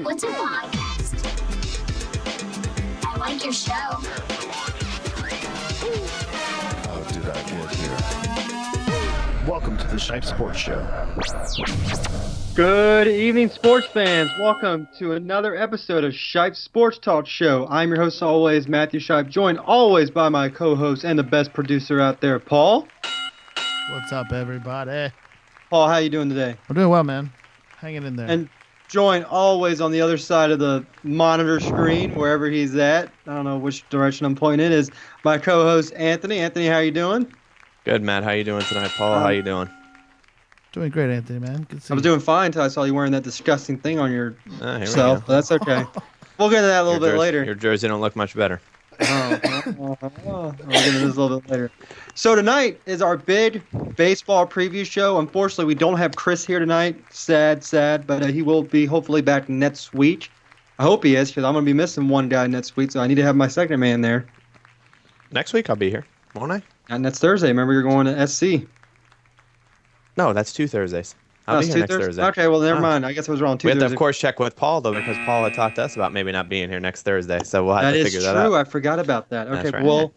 What's a podcast? I like your show. How did I get here? Welcome to the Shipe Sports Show. Good evening, sports fans. Welcome to another episode of Shipe Sports Talk Show. I'm your host always, Matthew Shipe, joined always by my co-host and the best producer out there, Paul. What's up, everybody? Paul, how you doing today? I'm doing well, man. Hanging in there. And joined always on the other side of the monitor screen, wherever he's at. I don't know which direction I'm pointing in. Is my co-host Anthony. Anthony, how you doing? Good, Matt. How you doing tonight, Paul? How you doing? Doing great, Anthony, man. Good to see I was doing fine until I saw you wearing that disgusting thing on yourself. But that's okay. We'll get into that a little bit later. Your jersey don't look much better. We'll get into this a little bit later. So tonight is our big baseball preview show. Unfortunately, we don't have Chris here tonight. Sad, but he will be hopefully back next week. I hope he is, because I'm going to be missing one guy next week, so I need to have my second man there. Next week I'll be here, won't I? And that's Thursday. Remember, you're going to SC. No, that's 2 Thursdays. I'll be here next Thursday. Okay, well, never mind. I guess I was wrong. We have to, of course, check with Paul, though, because Paul had talked to us about maybe not being here next Thursday, so we'll have to figure that out. That is true. I forgot about that. Okay, That's right.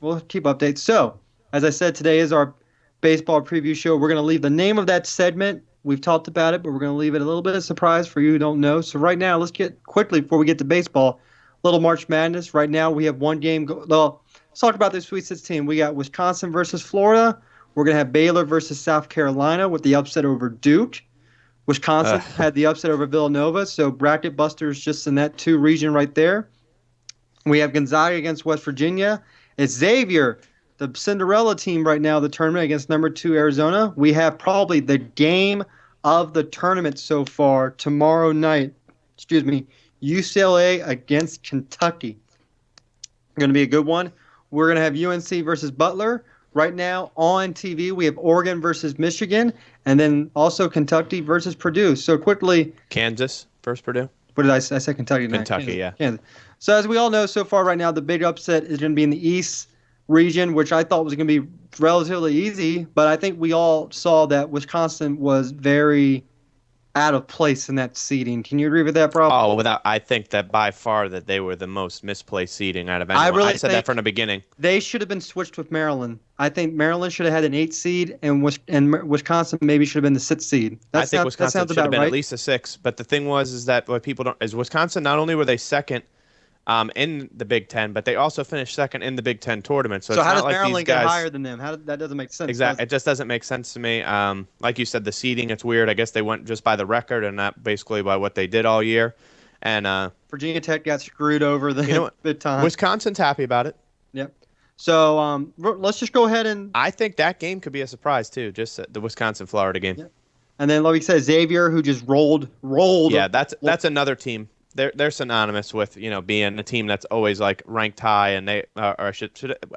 We'll keep updates. So, as I said, today is our baseball preview show. We're going to leave the name of that segment. We've talked about it, but we're going to leave it a little bit of surprise for you who don't know. So right now, let's get quickly, before we get to baseball, a little March Madness. Right now, we have one game. Well, let's talk about the Sweet 16. We got Wisconsin versus Florida. We're going to have Baylor versus South Carolina with the upset over Duke. Wisconsin had the upset over Villanova, so bracket busters just in that 2 region right there. We have Gonzaga against West Virginia. It's Xavier, the Cinderella team right now, the tournament against number 2 Arizona. We have probably the game of the tournament so far tomorrow night. UCLA against Kentucky. Going to be a good one. We're going to have UNC versus Butler. Right now on TV, we have Oregon versus Michigan, and then also Kentucky versus Purdue. So quickly, Kansas versus Purdue. What did I say? I said Kentucky. Kentucky, yeah. Kansas. So as we all know so far right now, the big upset is going to be in the East region, which I thought was going to be relatively easy, but I think we all saw that Wisconsin was very out of place in that seeding. Can you agree with that, bro? I think that by far that they were the most misplaced seeding out of anyone. I said that from the beginning. They should have been switched with Maryland. I think Maryland should have had an 8 seed, and Wisconsin maybe should have been the 6 seed. I think Wisconsin should have been at least a 6. But the thing is that what people don't is Wisconsin. Not only were they second in the Big Ten, but they also finished second in the Big Ten tournament. So it's how not does like Maryland these guys, get higher than them? That doesn't make sense. Exactly, it just doesn't make sense to me. Like you said, the seeding, it's weird. I guess they went just by the record and not basically by what they did all year. And Virginia Tech got screwed over the big time. Wisconsin's happy about it. Yep. So let's just go ahead and. I think that game could be a surprise too. Just the Wisconsin-Florida game. Yep. And then, like we said, Xavier, who just rolled. Yeah, that's another team. They're synonymous with being a team that's always like ranked high, and they I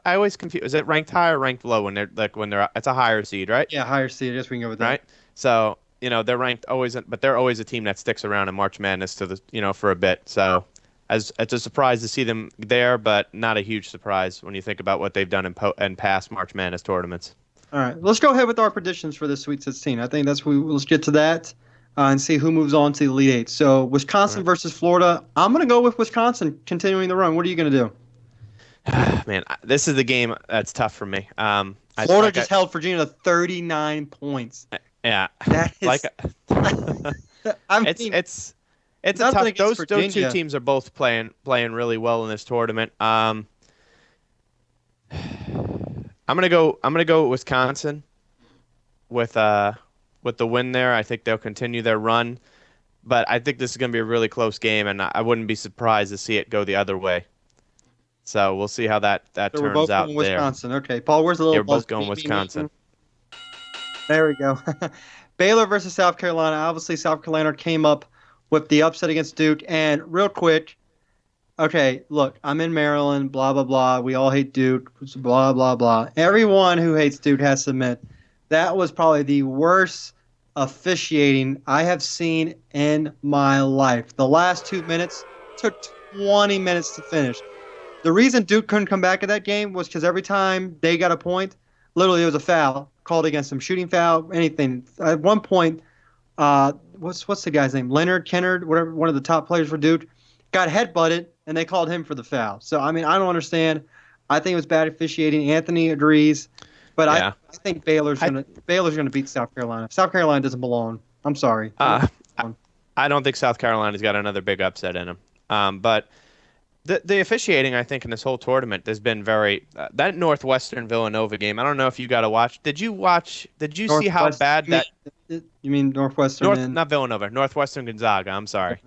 always confuse, is it ranked high or ranked low when they're it's a higher seed, right? Yeah, higher seed. I guess we can go with that. Right. So they're ranked always, but they're always a team that sticks around in March Madness to the for a bit. So it's a surprise to see them there, but not a huge surprise when you think about what they've done in past March Madness tournaments. All right, let's go ahead with our predictions for the Sweet 16. I think let's get to that. And see who moves on to the Elite Eight. So Wisconsin versus Florida. I'm going to go with Wisconsin continuing the run. What are you going to do? Man, this is the game that's tough for me. Florida just held Virginia to 39 points. Yeah, that is like it's a tough. Those 2 teams are both playing really well in this tournament. I'm gonna go with Wisconsin with the win there. I think they'll continue their run, but I think this is going to be a really close game, and I wouldn't be surprised to see it go the other way. So we'll see how that so turns we're both out going there. Wisconsin. Okay, Paul, where's the little? We're both going Wisconsin. There we go. Baylor versus South Carolina. Obviously, South Carolina came up with the upset against Duke. And real quick, okay, look, I'm in Maryland. Blah blah blah. We all hate Duke. Blah blah blah. Everyone who hates Duke has to admit that was probably the worst officiating I have seen in my life. The last 2 minutes took 20 minutes to finish. The reason Duke couldn't come back in that game was because every time they got a point, literally it was a foul called against them, shooting foul, anything. At one point, what's the guy's name? Leonard Kennard, whatever, one of the top players for Duke, got headbutted, and they called him for the foul. So I mean, I don't understand. I think it was bad officiating. Anthony agrees, but Yeah. I think Baylor's gonna beat South Carolina. South Carolina doesn't belong. I'm sorry. I don't think South Carolina's got another big upset in them. But the officiating, I think, in this whole tournament has been very that Northwestern Villanova game. I don't know if you got to watch. Did you watch? Did you see how bad that? You mean Northwestern? Not Villanova, Northwestern Gonzaga. I'm sorry.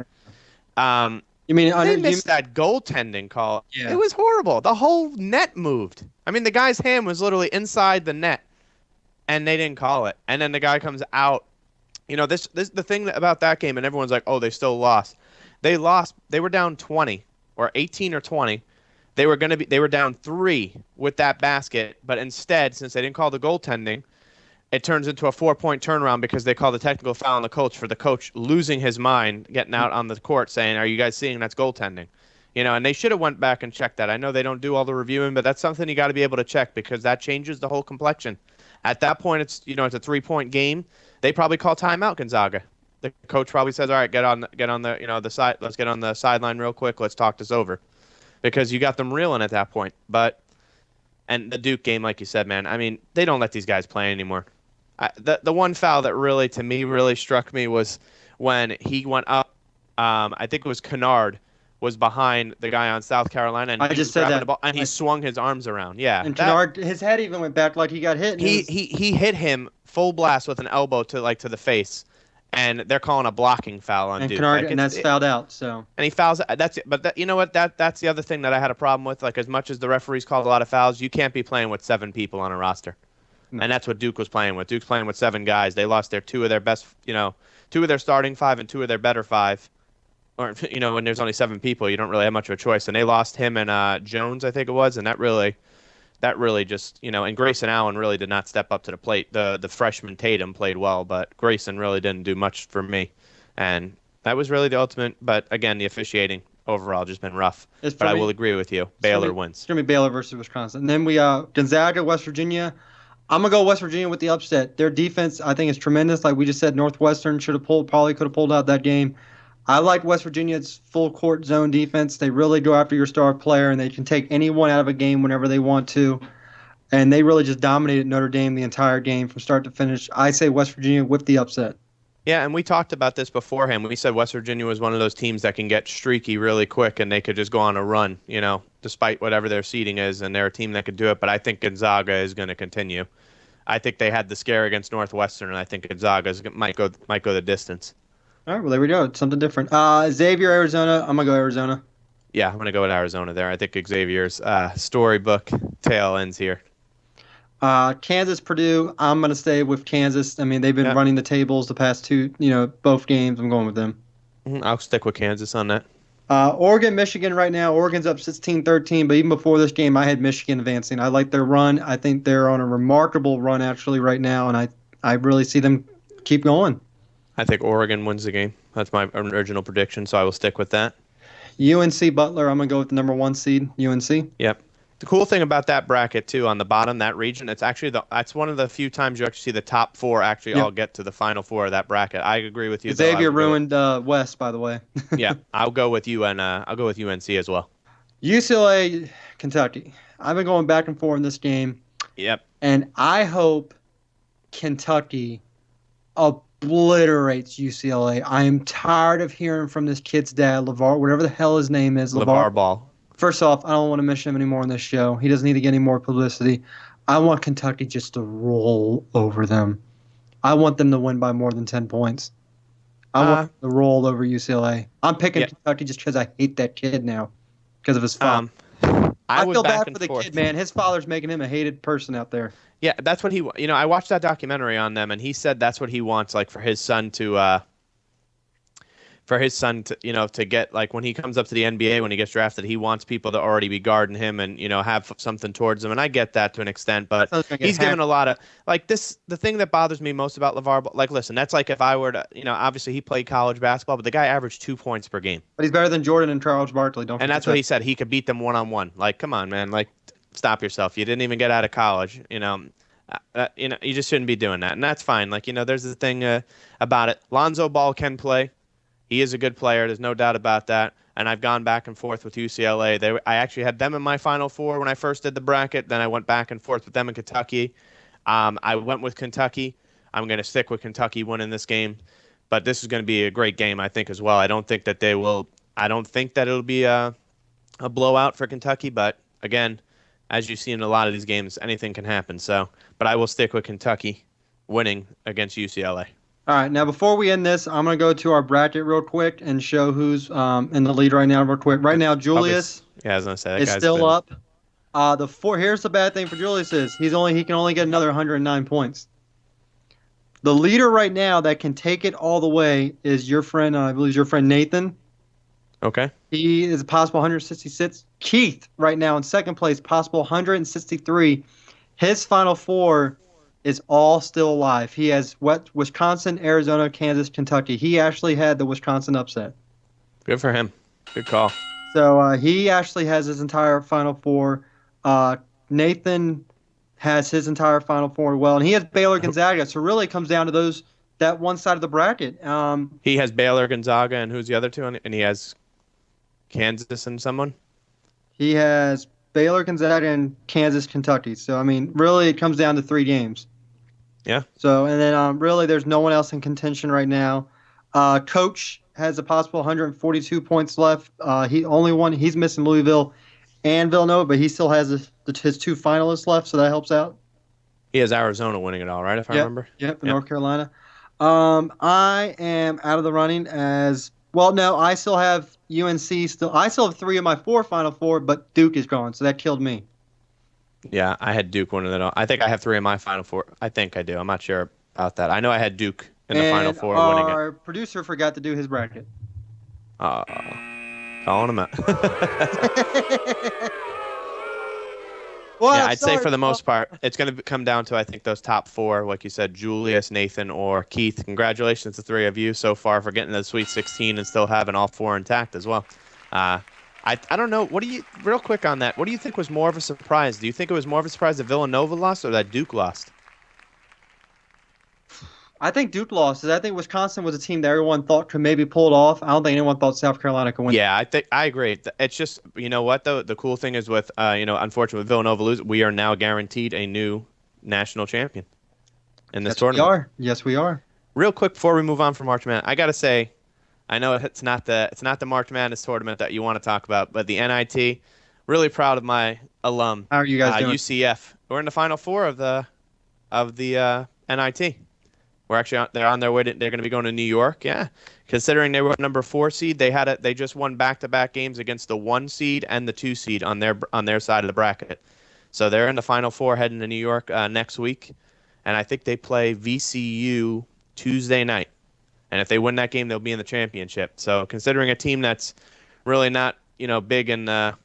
You mean they missed that goaltending call? Yeah. It was horrible. The whole net moved. I mean, the guy's hand was literally inside the net, and they didn't call it. And then the guy comes out. You know, this the thing about that game, and everyone's like, "Oh, they still lost." They lost. They were down 20 or 18 or 20. They were down 3 with that basket, but instead, since they didn't call the goaltending, it turns into a 4-point turnaround because they call the technical foul on the coach for the coach losing his mind, getting out on the court saying, "Are you guys seeing that's goaltending?" You know, and they should have went back and checked that. I know they don't do all the reviewing, but that's something you got to be able to check because that changes the whole complexion. At that point, it's a 3-point game. They probably call timeout Gonzaga. The coach probably says, "All right, get on the the side. Let's get on the sideline real quick. Let's talk this over," because you got them reeling at that point. And the Duke game, like you said, man. I mean, they don't let these guys play anymore. The one foul that really to me really struck me was when he went up. I think it was Kennard was behind the guy on South Carolina, and I just said that, the ball, and he swung his arms around. Yeah, and Kennard, his head even went back like he got hit. He hit him full blast with an elbow to the face, and they're calling a blocking foul on Duke. Kennard, and that's fouled out. So and he fouls. That's it. But you know what? That's the other thing that I had a problem with. Like as much as the referees called a lot of fouls, you can't be playing with 7 people on a roster, and that's what Duke was playing with. Duke's playing with 7 guys. They lost their 2 of their best, 2 of their starting 5 and 2 of their better 5. Or when there's only 7 people, you don't really have much of a choice. And they lost him and Jones, I think it was, and that really just and Grayson Allen really did not step up to the plate. The freshman Tatum played well, but Grayson really didn't do much for me, and that was really the ultimate. But again, the officiating overall just been rough. But I will agree with you, Baylor wins. It's gonna be Baylor versus Wisconsin, and then we Gonzaga, West Virginia. I'm gonna go West Virginia with the upset. Their defense, I think, is tremendous. Like we just said, Northwestern probably could have pulled out that game. I like West Virginia's full court zone defense. They really go after your star player, and they can take anyone out of a game whenever they want to. And they really just dominated Notre Dame the entire game from start to finish. I say West Virginia with the upset. Yeah, and we talked about this beforehand. We said West Virginia was one of those teams that can get streaky really quick, and they could just go on a run, despite whatever their seeding is, and they're a team that could do it. But I think Gonzaga is going to continue. I think they had the scare against Northwestern, and I think Gonzaga might go the distance. All right, well, there we go. It's something different. Xavier, Arizona. I'm going to go Arizona. Yeah, I'm going to go with Arizona there. I think Xavier's storybook tale ends here. Kansas, Purdue. I'm going to stay with Kansas. I mean, they've been running the tables the past 2, both games. I'm going with them. I'll stick with Kansas on that. Oregon, Michigan right now. Oregon's up 16-13, but even before this game, I had Michigan advancing. I like their run. I think they're on a remarkable run, actually, right now, and I really see them keep going. I think Oregon wins the game. That's my original prediction, so I will stick with that. UNC Butler, I'm going to go with the number 1 seed, UNC. Yep. The cool thing about that bracket, too, on the bottom, that region, that's one of the few times you actually see the top 4 actually all get to the Final 4 of that bracket. I agree with you. Xavier ruined West, by the way. Yeah, I'll go with I'll go with UNC as well. UCLA, Kentucky. I've been going back and forth in this game. Yep. And I hope Kentucky obliterates UCLA. I am tired of hearing from this kid's dad, LeVar, whatever the hell his name is. LeVar Ball. First off, I don't want to mention him anymore on this show. He doesn't need to get any more publicity. I want Kentucky just to roll over them. I want them to win by more than 10 points. I want them to roll over UCLA. I'm picking Kentucky just because I hate that kid now because of his father. I feel bad for the kid, man. His father's making him a hated person out there. Yeah, that's what he. I watched that documentary on them, and he said that's what he wants, like for his son to, to get like when he comes up to the NBA when he gets drafted, he wants people to already be guarding him and have something towards him. And I get that to an extent, but he's given a lot of like this. The thing that bothers me most about LeVar, like, listen, that's like if I were to, obviously he played college basketball, but the guy averaged 2 points per game. But he's better than Jordan and Charles Barkley, don't. And that's what he said. He could beat them 1-on-1. Like, come on, man. Like, stop yourself. You didn't even get out of college. You just shouldn't be doing that, and that's fine. Like, there's the thing about it. Lonzo Ball can play. He is a good player. There's no doubt about that. And I've gone back and forth with UCLA. I actually had them in my Final Four when I first did the bracket. Then I went back and forth with them in Kentucky. I went with Kentucky. I'm going to stick with Kentucky winning this game. But this is going to be a great game, I think, as well. I don't think that it'll be a blowout for Kentucky. But, again, as you see in a lot of these games, anything can happen. But I will stick with Kentucky winning against UCLA. All right, now before we end this, I'm going to go to our bracket real quick and show who's in the lead right now real quick. Right now, Julius I was gonna say, that is guy's still up. Here's the bad thing for Julius is he can only get another 109 points. The leader right now that can take it all the way is your friend, I believe your friend Nathan. Okay. He is a possible 166. Keith right now in second place, possible 163. His Final Four is all still alive. He has Wisconsin, Arizona, Kansas, Kentucky. He actually had the Wisconsin upset. Good for him. Good call. So he actually has his entire Final Four. Nathan has his entire Final Four as well, and he has Baylor, Gonzaga. So really, it comes down to that one side of the bracket. He has Baylor, Gonzaga, and who's the other two? And he has Kansas and someone. He has Baylor, Gonzaga, and Kansas, Kentucky. So I mean, really, it comes down to 3 games. Yeah. So, and then really there's no one else in contention right now. Coach has a possible 142 points left. He's missing Louisville and Villanova, but he still has his 2 finalists left, so that helps out. He has Arizona winning it all, right, if I remember? Yep, North Carolina. I am out of the running as well. No, I still have UNC still. I still have 3 of my 4 Final Four, but Duke is gone, so that killed me. Yeah, I had Duke winning it all. I think I have 3 of my Final Four. I think I do. I'm not sure about that. I know I had Duke in the Final Four winning it. Our producer forgot to do his bracket. Calling him out. Well, yeah, I'd say for the most part, it's going to come down to, I think, those top 4, like you said, Julius, Nathan, or Keith. Congratulations to 3 of you so far for getting to the Sweet 16 and still having all 4 intact as well. I don't know. Real quick on that, what do you think was more of a surprise? Do you think it was more of a surprise that Villanova lost or that Duke lost? I think Duke lost. I think Wisconsin was a team that everyone thought could maybe pull it off. I don't think anyone thought South Carolina could win. Yeah, I agree. It's just, you know what, though? The cool thing is with, unfortunately, with Villanova losing, we are now guaranteed a new national champion in this tournament. We are. Yes, we are. Real quick before we move on from March Madness, I got to say, I know it's not the March Madness tournament that you want to talk about, but the NIT, really proud of my alum. How are you guys doing? UCF. We're in the Final Four of the NIT. They're on their way. They're going to be going to New York. Yeah, considering they were number 4 seed, they just won back-to-back games against the 1 seed and the 2 seed on their side of the bracket. So they're in the Final Four heading to New York next week, and I think they play VCU Tuesday night. And if they win that game, they'll be in the championship. So considering a team that's really not, big in the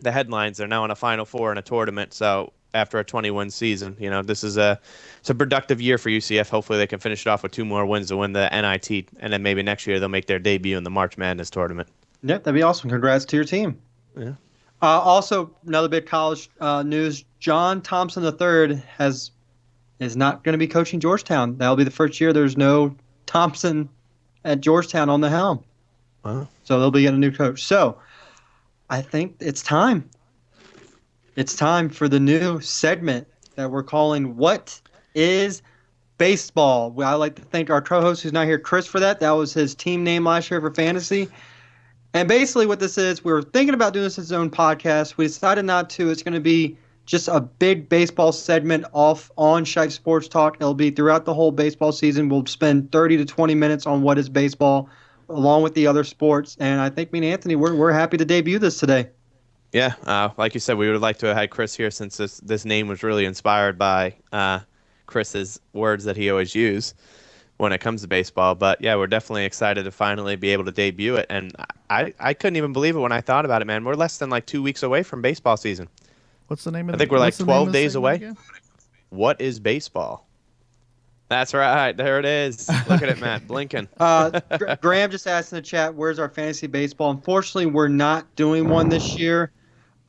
headlines, they're now in a Final Four in a tournament. So after a 20-win season, this is it's a productive year for UCF. Hopefully they can finish it off with 2 more wins to win the NIT. And then maybe next year they'll make their debut in the March Madness tournament. Yep, that'd be awesome. Congrats to your team. Yeah. Also, another big college news, John Thompson III is not going to be coaching Georgetown. That'll be the first year there's no Thompson at Georgetown on the helm. Wow. So they'll be getting a new coach. So I think it's time. It's time for the new segment that we're calling What is Baseball? I like to thank our co-host who's not here, Chris, for that. That was his team name last year for fantasy. And basically what this is, we were thinking about doing this as its own podcast. We decided not to. It's going to be just a big baseball segment off on Shipe Sports Talk. It'll be throughout the whole baseball season. We'll spend 30 to 20 minutes on what is baseball, along with the other sports. And I think me and Anthony, we're happy to debut this today. Yeah, like you said, we would like to have had Chris here since this name was really inspired by Chris's words that he always used when it comes to baseball. But yeah, we're definitely excited to finally be able to debut it. And I couldn't even believe it when I thought about it, man. We're less than 2 weeks away from baseball season. What's the name of I think we're 12 days away. Again? What is baseball? That's right. There it is. Look at it, Matt. Blinking. Graham just asked in the chat, where's our fantasy baseball? Unfortunately, we're not doing one this year.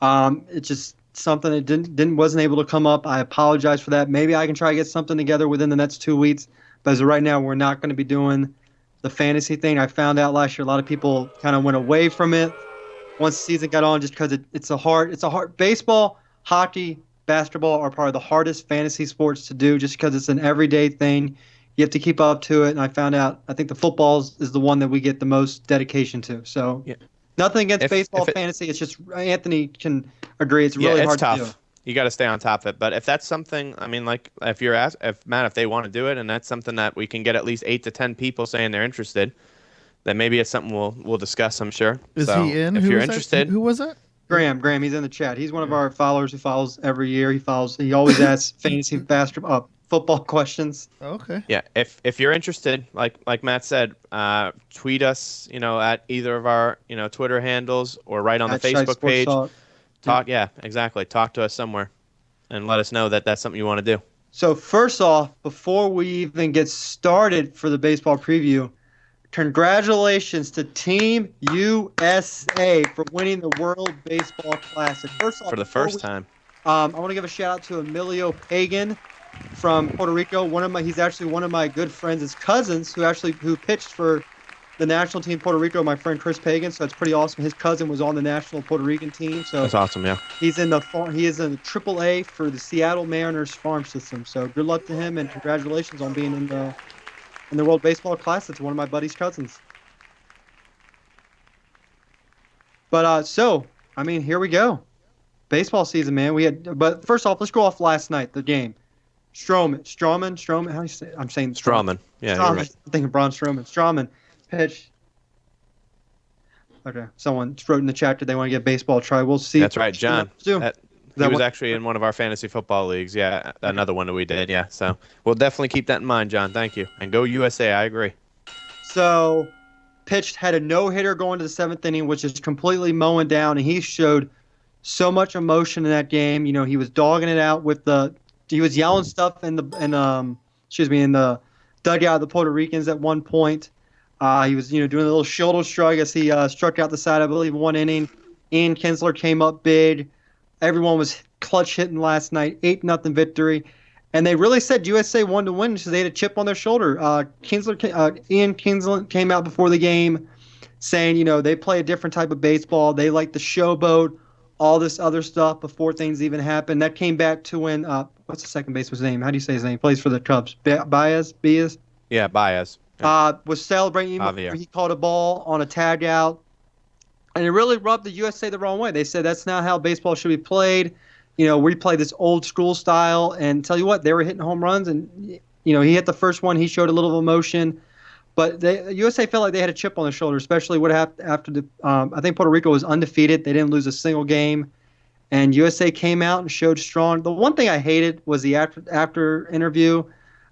It's just something that wasn't able to come up. I apologize for that. Maybe I can try to get something together within the next 2 weeks. But as of right now, we're not going to be doing the fantasy thing. I found out last year a lot of people kind of went away from it once the season got on, just because it's a hard. Baseball, hockey, basketball are part of the hardest fantasy sports to do, just because it's an everyday thing. You have to keep up to it. And I found out, I think the football is the one that we get the most dedication to. So nothing against baseball fantasy. It's just Anthony can agree. It's really hard tough. to do. You got to stay on top of it. But if that's something, I mean, like if they want to do it, and that's something that we can get at least 8 to 10 people saying they're interested, then maybe it's something we'll discuss. I'm sure. Is he in? If you're interested, who was that? Graham, he's in the chat. He's one of our followers who follows every year. He always asks fantasy basketball, football questions. Okay. Yeah, if you're interested, like Matt said, tweet us, at either of our, Twitter handles or right on the Facebook page. Talk to us somewhere and let us know that that's something you want to do. So first off, before we even get started for the baseball preview, congratulations to Team USA for winning the World Baseball Classic. First off, for the first time. I want to give a shout out to Emilio Pagan from Puerto Rico. He's actually one of my good friends, his cousins, who pitched for the national team Puerto Rico. My friend Chris Pagan, so it's pretty awesome. His cousin was on the national Puerto Rican team, so that's awesome. Yeah, he is in the AAA for the Seattle Mariners farm system. So good luck to him and congratulations on being in the World Baseball Classic. It's one of my buddy's cousins. But here we go. Baseball season, man. But first off, let's go off last night, the game. Stroman. How do you say it? I'm saying Strawman. Yeah, Stroman. you're right. I'm thinking Braun Stroman. Stroman pitch. Okay, someone wrote in the chat that they want to get baseball a try. We'll see. That's right, John. He was actually in one of our fantasy football leagues. Yeah, another one that we did. Yeah, so we'll definitely keep that in mind, John. Thank you. And go USA. I agree. So, had a no-hitter going to the 7th inning, which is completely mowing down, and he showed so much emotion in that game. He was dogging it out he was yelling stuff in the dugout of the Puerto Ricans at one point. He was, doing a little shoulder shrug as he struck out the side, I believe, one inning. Ian Kinsler came up big. Everyone was clutch hitting last night, 8-0 victory. And they really said USA won to win because they had a chip on their shoulder. Ian Kinsler came out before the game saying, they play a different type of baseball. They like the showboat, all this other stuff before things even happened. That came back to when, what's the second baseman's name? How do you say his name? He plays for the Cubs. Baez? Yeah, Baez. Was celebrating when he caught a ball on a tag out. And it really rubbed the USA the wrong way. They said that's not how baseball should be played. We play this old school style. And tell you what, they were hitting home runs. And, he hit the first one. He showed a little emotion. But the USA felt like they had a chip on their shoulder, especially what happened after I think Puerto Rico was undefeated. They didn't lose a single game. And USA came out and showed strong. The one thing I hated was the after interview.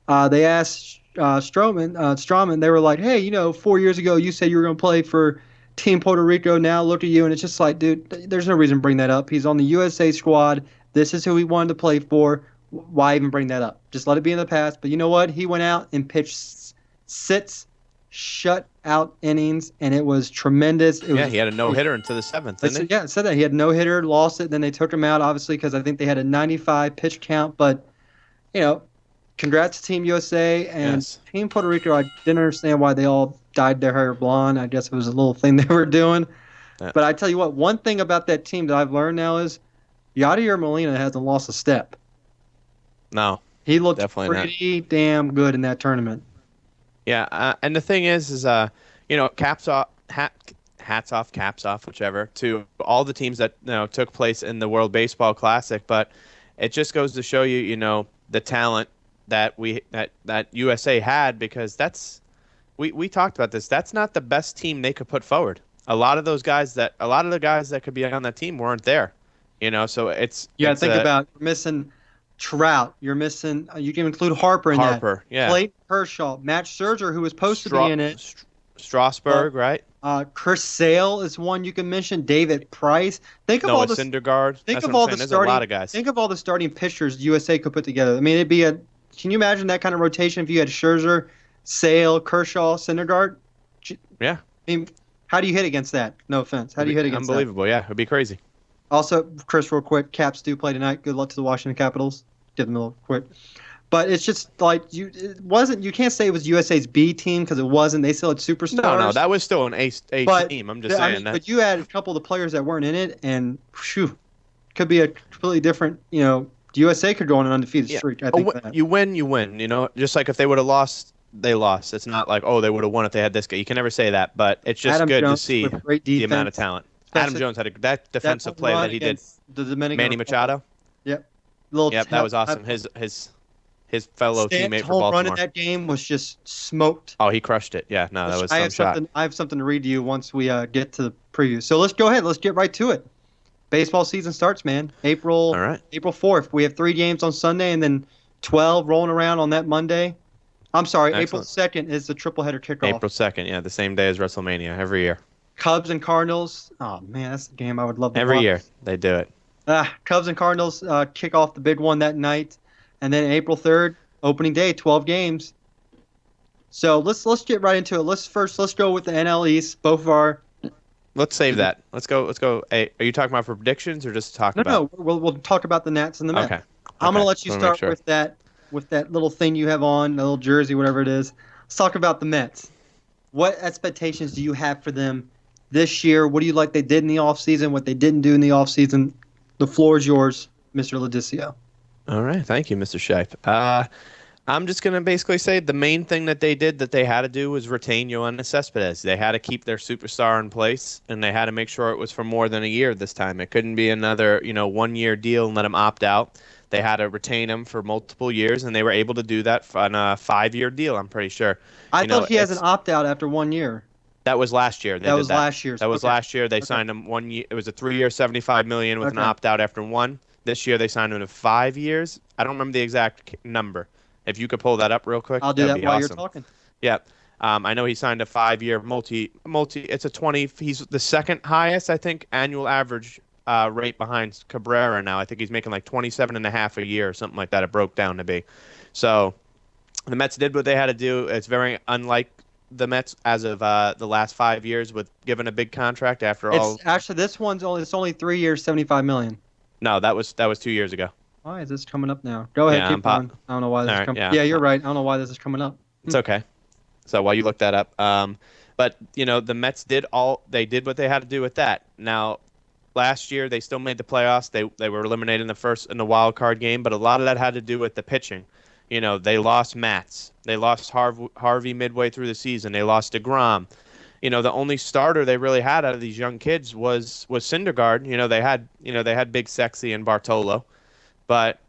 They asked Strawman, they were like, hey, 4 years ago you said you were going to play for Team Puerto Rico. Now look at you. And it's just like, dude, there's no reason to bring that up. He's on the USA squad. This is who he wanted to play for. Why even bring that up? Just let it be in the past. But you know what? He went out and pitched 6 shutout innings, and it was tremendous. He had a no-hitter into the 7th, didn't he? Yeah, it said that. He had no-hitter, lost it, then they took him out, obviously, because I think they had a 95 pitch count. But, congrats to Team USA and Team Puerto Rico. I didn't understand why they all dyed their hair blonde. I guess it was a little thing they were doing. Yeah. But I tell you what, one thing about that team that I've learned now is Yadier Molina hasn't lost a step. No. He looked pretty damn good in that tournament. Yeah, and the thing is hats off, whichever, to all the teams that took place in the World Baseball Classic. But it just goes to show you, the talent that that USA had, because we talked about this. That's not the best team they could put forward. A lot of the guys that could be on that team weren't there. So it's about missing Trout. You're missing. You can include Harper in that. Yeah. Clayton Kershaw, Matt Scherzer, who was supposed to be in it. Strasburg, right? Chris Sale is one you can mention. David Price. Think of all the Syndergaard. Think of all the starting. A lot of guys. Think of all the starting pitchers USA could put together. I mean, it'd be a. Can you imagine that kind of rotation if you had Scherzer, Sale, Kershaw, Syndergaard? Yeah. I mean, how do you hit against that? No offense. How do you hit against that? Unbelievable. Yeah, it'd be crazy. Also, Chris, real quick, Caps do play tonight. Good luck to the Washington Capitals. Give them a little quick. But it's just like it wasn't. You can't say it was USA's B team because it wasn't. They still had superstars. No, that was still an A but, team. I'm just saying that. But you had a couple of the players that weren't in it, and phew, could be a completely different. USA could go on an undefeated streak. I think you win. Just like if they would have lost, they lost. It's not like they would have won if they had this guy. You can never say that, but it's just Adam good Jones to see with great the defense. amount of talent. Adam Jones had that defensive play that he did. The Dominican Manny Machado. Yep. That was awesome. His fellow teammate for whole Baltimore. run in that game was just smoked. Oh, he crushed it. Yeah, no, that was some shot. I have something to read to you once we get to the preview. So let's go ahead. Let's get right to it. Baseball season starts, man. April 4th. We have 3 games on Sunday and then 12 rolling around on that Monday. I'm sorry, Excellent. April 2nd is the triple header kickoff. April 2nd, yeah, the same day as WrestleMania every year. Cubs and Cardinals. Oh, man, that's the game I would love to watch. Every year they do it. Cubs and Cardinals kick off the big one that night. And then April 3rd, opening day, 12 games. So let's get right into it. Let's go with the NL East. Both of our. Let's save that. Let's go. Hey, are you talking about for predictions or just talk about? No. We'll talk about the Nats and the Mets. Okay. I'm gonna let you start with that little thing you have on, the little jersey, whatever it is. Let's talk about the Mets. What expectations do you have for them this year? What do you like they did in the offseason, what they didn't do in the offseason? The floor is yours, Mr. Lodicio. All right. Thank you, Mr. Shipe. I'm just going to basically say the main thing that they did that they had to do was retain Yoenis Cespedes. They had to keep their superstar in place, and they had to make sure it was for more than a year this time. It couldn't be another, 1-year deal and let him opt out. They had to retain him for multiple years, and they were able to do that on a 5-year deal, I'm pretty sure. I thought he has an opt-out after 1 year. That was last year. That was last year. That was last year. They signed him 1 year. It was a 3-year, $75 million with an opt-out after 1. This year they signed him to 5 years. I don't remember the exact number. If you could pull that up real quick, I'll do that while awesome. You're talking. Yeah. I know he signed a 5-year multi. It's a 20. He's the second highest, I think, annual average rate behind Cabrera now. I think he's making like 27.5 a year or something like that. It broke down to be. So the Mets did what they had to do. It's very unlike the Mets as of the last 5 years with giving a big contract after all. Actually, this one's only 3 years, $75 million. No, that was 2 years ago. Why is this coming up now? Go ahead, keep going. I don't know why this is coming up. Yeah, you're right. I don't know why this is coming up. It's okay. So while you look that up, but the Mets did what they had to do with that. Now, last year they still made the playoffs. They were eliminated in the wild card game, but a lot of that had to do with the pitching. They lost Matz. They lost Harvey midway through the season. They lost DeGrom. The only starter they really had out of these young kids was Syndergaard. They had Big Sexy and Bartolo. But,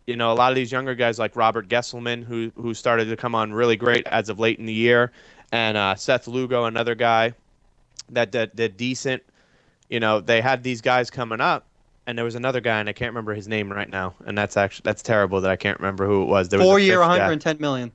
a lot of these younger guys like Robert Gesselman, who started to come on really great as of late in the year, and Seth Lugo, another guy that did decent. They had these guys coming up, and there was another guy, and I can't remember his name right now, and that's terrible that I can't remember who it was. There was 4-year, $110 million.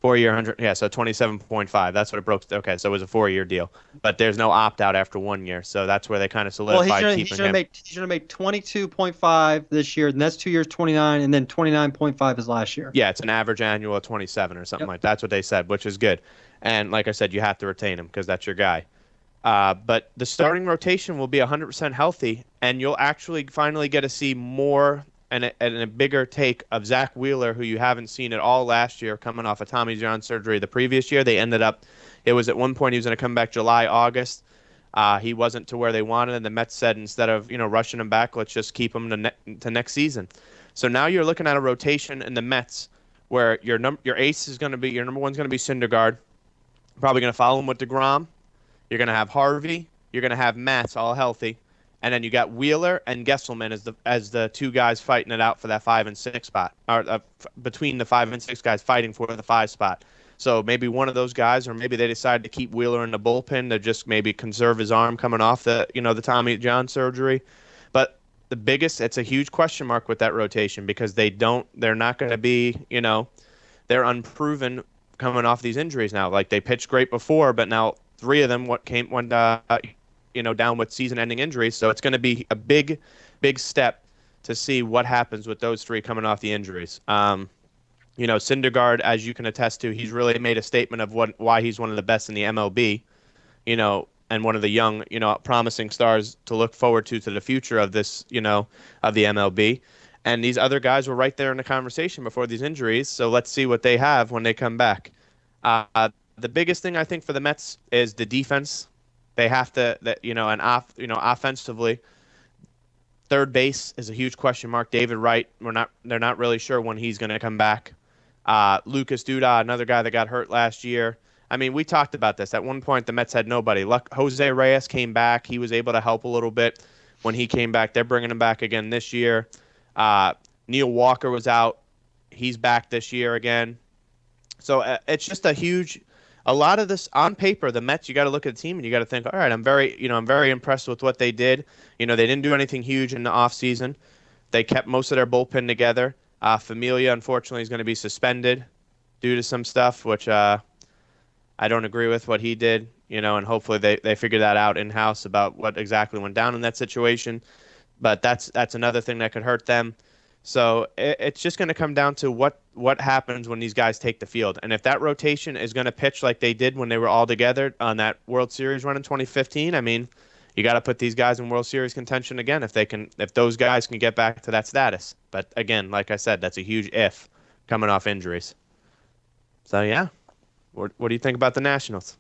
4-year, 100. Yeah, so 27.5. That's what it broke. Okay, so it was a 4-year deal, but there's no opt out after 1 year, so that's where they kind of solidified keeping him. He's going to make 22.5 this year. And that's 2 years, 29, and then 29.5 is last year. Yeah, it's an average annual of 27 or something like that. That's what they said, which is good. And like I said, you have to retain him because that's your guy. But the starting rotation will be 100% healthy, and you'll actually finally get to see more and a bigger take of Zach Wheeler, who you haven't seen at all last year, coming off a Tommy John surgery the previous year. It was at one point he was going to come back July, August. He wasn't to where they wanted, and the Mets said instead of rushing him back, let's just keep him to next season. So now you're looking at a rotation in the Mets where your ace is going to be, your number one's going to be Syndergaard. Probably going to follow him with DeGrom. You're going to have Harvey. You're going to have Matz all healthy. And then you got Wheeler and Gesselman as the two guys fighting it out for that 5 and 6 spot, or between the 5 and 6 guys fighting for the 5 spot. So maybe one of those guys, or maybe they decide to keep Wheeler in the bullpen to just maybe conserve his arm coming off the Tommy John surgery. But it's a huge question mark with that rotation because they're not going to be, they're unproven coming off these injuries now. Like they pitched great before, but now 3 of them went down with season-ending injuries. So it's going to be a big step to see what happens with those 3 coming off the injuries. Syndergaard, as you can attest to, he's really made a statement of why he's one of the best in the MLB. and one of the young, promising stars to look forward to the future of this, of the MLB. And these other guys were right there in the conversation before these injuries. So let's see what they have when they come back. The biggest thing I think for the Mets is the defense. They have to, offensively. Third base is a huge question mark. David Wright, they're not really sure when he's going to come back. Lucas Duda, another guy that got hurt last year. I mean, we talked about this. At one point, the Mets had nobody. Jose Reyes came back. He was able to help a little bit when he came back. They're bringing him back again this year. Neil Walker was out. He's back this year again. So it's just a lot of this on paper. The Mets, you got to look at the team and you got to think, all right, I'm very impressed with what they did. They didn't do anything huge in the offseason. They kept most of their bullpen together. Familia, unfortunately, is going to be suspended due to some stuff, which I don't agree with what he did, and hopefully they figure that out in-house about what exactly went down in that situation. But that's another thing that could hurt them. So it's just going to come down to what happens when these guys take the field. And if that rotation is going to pitch like they did when they were all together on that World Series run in 2015, I mean, you got to put these guys in World Series contention again if those guys can get back to that status. But again, like I said, that's a huge if coming off injuries. So yeah, what do you think about the Nationals?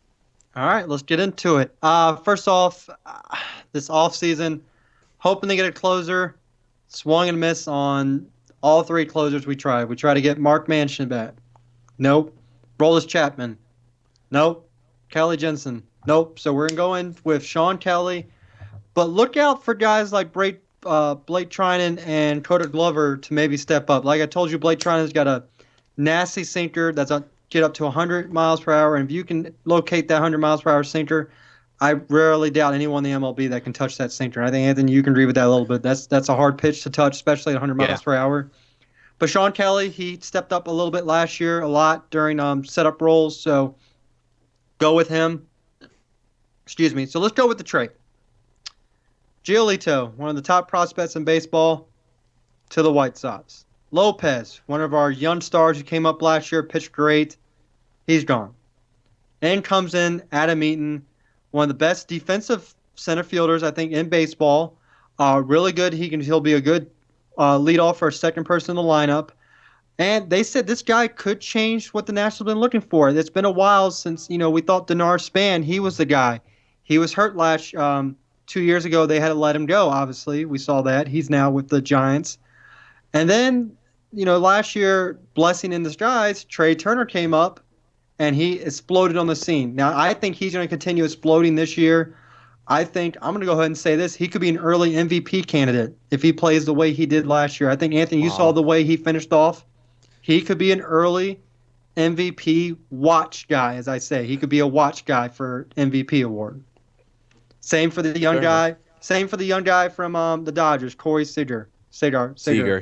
All right, let's get into it. First off, this offseason, hoping to get a closer. Swung and missed on all three closers we tried. We tried to get Mark Mansion back. Nope. Roldis Chapman. Nope. Kelly Jensen. Nope. So we're going with Sean Kelly. But look out for guys like Blake Trinan and Coda Glover to maybe step up. Like I told you, Blake Trinan's got a nasty sinker that's get up to 100 miles per hour. And if you can locate that 100 miles per hour sinker, I rarely doubt anyone in the MLB that can touch that sinker. I think, Anthony, you can agree with that a little bit. That's a hard pitch to touch, especially at 100 miles per hour. But Sean Kelly, he stepped up a little bit last year, a lot during setup roles. So go with him. Excuse me. So let's go with the trade. Giolito, one of the top prospects in baseball, to the White Sox. Lopez, one of our young stars who came up last year, pitched great. He's gone. And comes in Adam Eaton, one of the best defensive center fielders, I think, in baseball. Really good. He'll be a good leadoff for a second person in the lineup. And they said this guy could change what the Nationals have been looking for. It's been a while since, we thought Dinar Span, he was the guy. He was hurt 2 years ago. They had to let him go, obviously. We saw that. He's now with the Giants. And then, last year, blessing in disguise, Trey Turner came up. And he exploded on the scene. Now, I think he's going to continue exploding this year. I'm going to go ahead and say this. He could be an early MVP candidate if he plays the way he did last year. I think, Anthony, you saw the way he finished off. He could be an early MVP watch guy, as I say. He could be a watch guy for MVP award. Same for the young guy. Same for the young guy from the Dodgers, Corey Seager. Seager,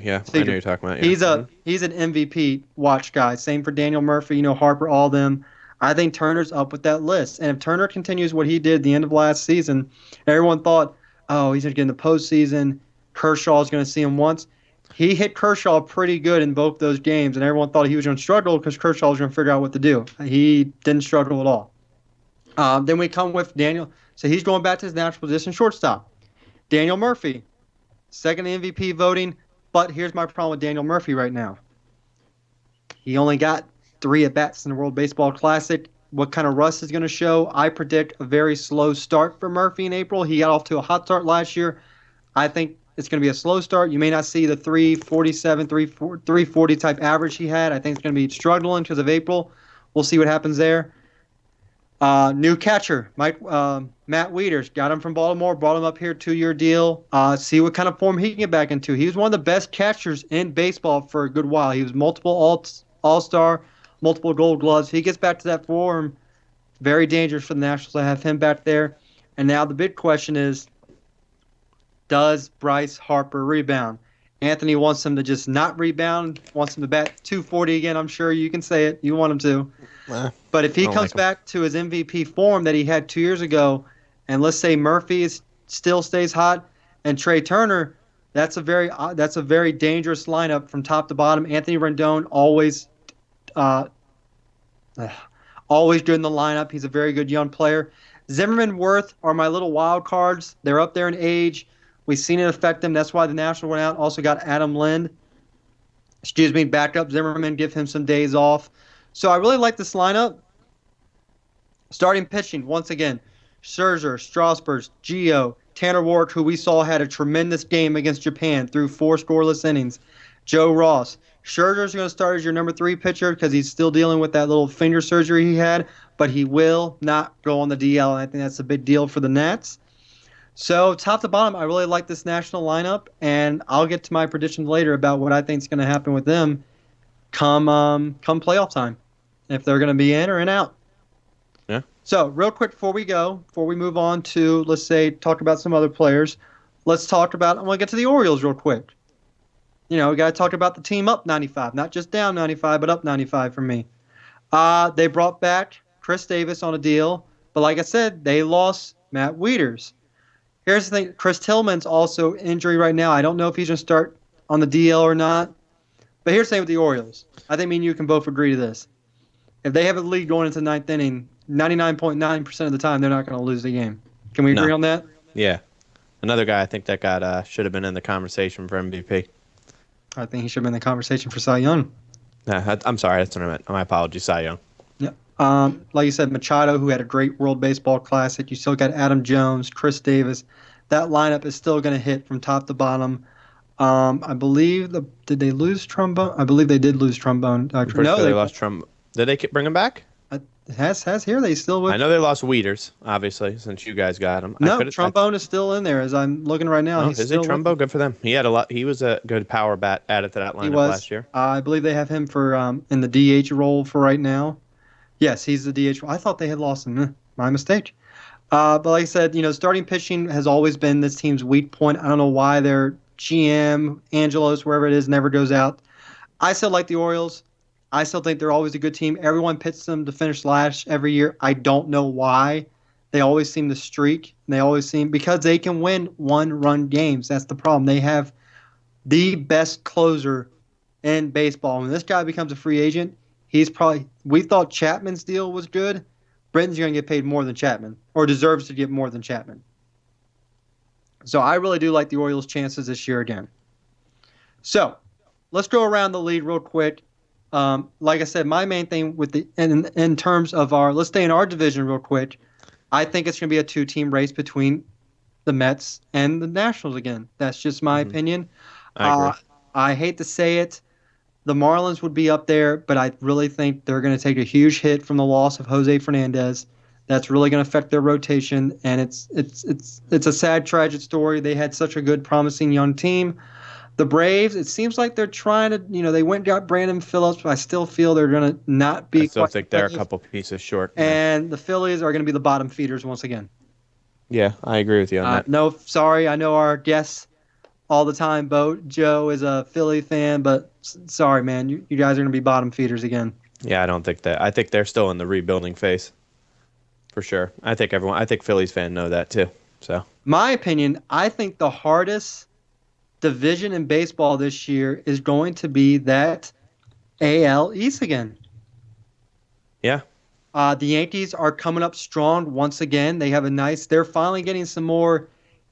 yeah. Seager. I know you're talking about. Yeah. He's an MVP watch guy. Same for Daniel Murphy, Harper, all them. I think Turner's up with that list. And if Turner continues what he did at the end of last season, everyone thought, oh, he's going to get in the postseason. Kershaw's going to see him once. He hit Kershaw pretty good in both those games, and everyone thought he was going to struggle because Kershaw was going to figure out what to do. He didn't struggle at all. Then we come with Daniel. So he's going back to his natural position, shortstop. Daniel Murphy. Second MVP voting, but here's my problem with Daniel Murphy right now. He only got 3 at-bats in the World Baseball Classic. What kind of rust is going to show? I predict a very slow start for Murphy in April. He got off to a hot start last year. I think it's going to be a slow start. You may not see the 347, 340 type average he had. I think it's going to be struggling because of April. We'll see what happens there. New catcher, Matt Wieters, got him from Baltimore, brought him up here, 2-year deal. See what kind of form he can get back into. He was one of the best catchers in baseball for a good while. He was multiple All-Star, multiple Gold Gloves. If he gets back to that form, very dangerous for the Nationals to have him back there. And now the big question is, does Bryce Harper rebound? Anthony wants him to just not rebound, wants him to bat 240 again. I'm sure you can say it. You want him to. But if he comes back to his MVP form that he had 2 years ago, and let's say Murphy still stays hot, and Trey Turner, that's a very dangerous lineup from top to bottom. Anthony Rendon always good in the lineup. He's a very good young player. Zimmerman, Worth are my little wild cards. They're up there in age. We've seen it affect them. That's why the National went out. Also got Adam Lind. Backup Zimmerman, give him some days off. So I really like this lineup. Starting pitching, once again, Scherzer, Strasburg, Gio, Tanner Warwick, who we saw had a tremendous game against Japan through 4 scoreless innings. Joe Ross. Scherzer's going to start as your number 3 pitcher because he's still dealing with that little finger surgery he had, but he will not go on the DL, and I think that's a big deal for the Nats. So top to bottom, I really like this national lineup, and I'll get to my predictions later about what I think is going to happen with them come playoff time, if they're going to be in or in out. Yeah. So real quick before we move on to, let's say, talk about some other players, I want to get to the Orioles real quick. We got to talk about the team up 95, not just down 95, but up 95 for me. They brought back Chris Davis on a deal, but like I said, they lost Matt Wieters. Here's the thing. Chris Tillman's also injury right now. I don't know if he's going to start on the DL or not. But here's the thing with the Orioles. I think me and you can both agree to this. If they have a lead going into the 9th inning, 99.9% of the time, they're not going to lose the game. Can we agree on that? Yeah. Another guy I think that should have been in the conversation for MVP. I think he should have been in the conversation for Cy Young. I'm sorry. That's what I meant. My apologies, Cy Young. Yeah. Like you said, Machado, who had a great World Baseball Classic. You still got Adam Jones, Chris Davis. That lineup is still going to hit from top to bottom. I believe did they lose Trombone? I believe they did lose Trombone. No, they lost Trombone. Did they bring him back? Has here they still would. I know they lost Wieters, obviously, since you guys got him. No, Trombone is still in there as I'm looking right now. Oh, is it Trombone? Good for them. He had a lot. He was a good power bat added to that lineup last year. I believe they have him for in the DH role for right now. Yes, he's the DH. I thought they had lost him. My mistake. But like I said, starting pitching has always been this team's weak point. I don't know why their GM, Angelos, wherever it is, never goes out. I still like the Orioles. I still think they're always a good team. Everyone pits them to finish last every year. I don't know why. They always seem to streak. They always seem because they can win 1-run games. That's the problem. They have the best closer in baseball. When this guy becomes a free agent, we thought Chapman's deal was good. Britton's going to get paid more than Chapman, or deserves to get more than Chapman. So I really do like the Orioles' chances this year again. So let's go around the league real quick. Like I said, my main thing with in terms of let's stay in our division real quick. I think it's going to be a 2-team race between the Mets and the Nationals again. That's just my opinion. I agree. I hate to say it. The Marlins would be up there, but I really think they're going to take a huge hit from the loss of Jose Fernandez. That's really going to affect their rotation, and it's a sad, tragic story. They had such a good, promising young team. The Braves, it seems like they're trying to, they went and got Brandon Phillips, but I still feel they're going to not be. I still think they're a couple pieces short. And the Phillies are going to be the bottom feeders once again. Yeah, I agree with you on that. No, sorry. I know our guest all the time, Joe, is a Philly fan, but sorry, man. You guys are going to be bottom feeders again. Yeah, I don't think that. I think they're still in the rebuilding phase. For sure. I think Phillies fans know that too. So, my opinion, I think the hardest division in baseball this year is going to be that AL East again. Yeah. The Yankees are coming up strong once again. They're finally getting some more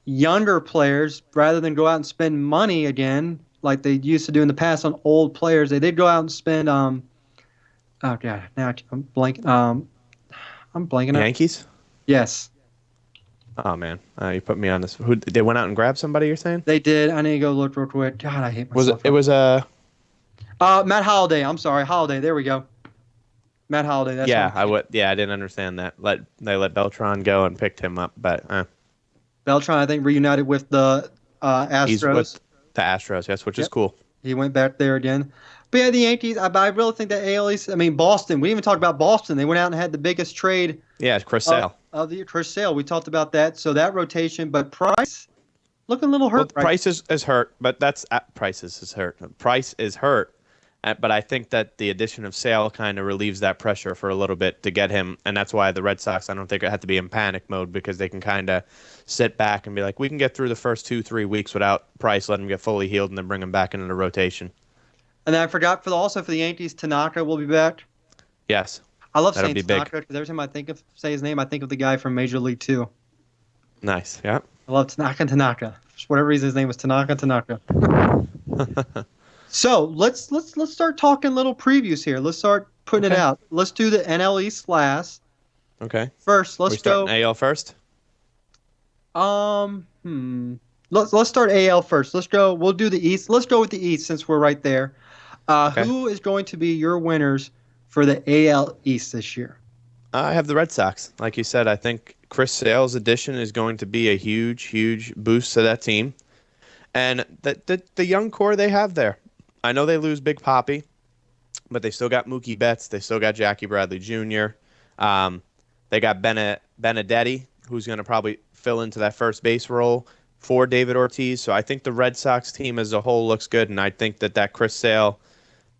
younger players rather than go out and spend money again like they used to do in the past on old players. They did go out and spend oh god, now I'm blanking. I'm blanking. Yankees? Yes. Oh man, you put me on this. Who they went out and grabbed somebody? You're saying? They did. I need to go look real quick. God, I hate myself. It was Matt Holliday. I'm sorry, Holliday. There we go. Matt Holliday. That's I didn't understand that. They let Beltran go and picked him up, but Beltran, I think, reunited with the Astros. He's with the Astros, yes, which is cool. He went back there again. But yeah, the Yankees, I really think that AL East, Boston, we even talked about Boston. They went out and had the biggest trade. Yeah, Chris Sale. Of the Chris Sale. We talked about that. So that rotation, but Price, looking a little hurt. Well, Price is hurt, but Price is hurt. Price is hurt, but I think that the addition of Sale kind of relieves that pressure for a little bit to get him, and that's why the Red Sox, I don't think it had to be in panic mode because they can kind of sit back and be like, we can get through the first 2-3 weeks without Price, let him get fully healed, and then bring him back into the rotation. And then I forgot for the Yankees, Tanaka will be back. Yes. I love That'll saying be big. Tanaka because every time say his name, I think of the guy from Major League 2. Nice. Yeah. I love Tanaka. For whatever reason, his name was Tanaka. So let's start talking little previews here. Let's start putting it Okay. out. Let's do the NL East last. Okay. First, We let's start go. AL first. Let's start AL first. Let's go. We'll do the East. Let's go with the East since we're right there. Okay. Who is going to be your winners for the AL East this year? I have the Red Sox. Like you said, I think Chris Sale's addition is going to be a huge, huge boost to that team. And the young core they have there. I know they lose Big Poppy, but they still got Mookie Betts. They still got Jackie Bradley Jr. They got Benedetti, who's going to probably fill into that first base role for David Ortiz. So I think the Red Sox team as a whole looks good, and I think that Chris Sale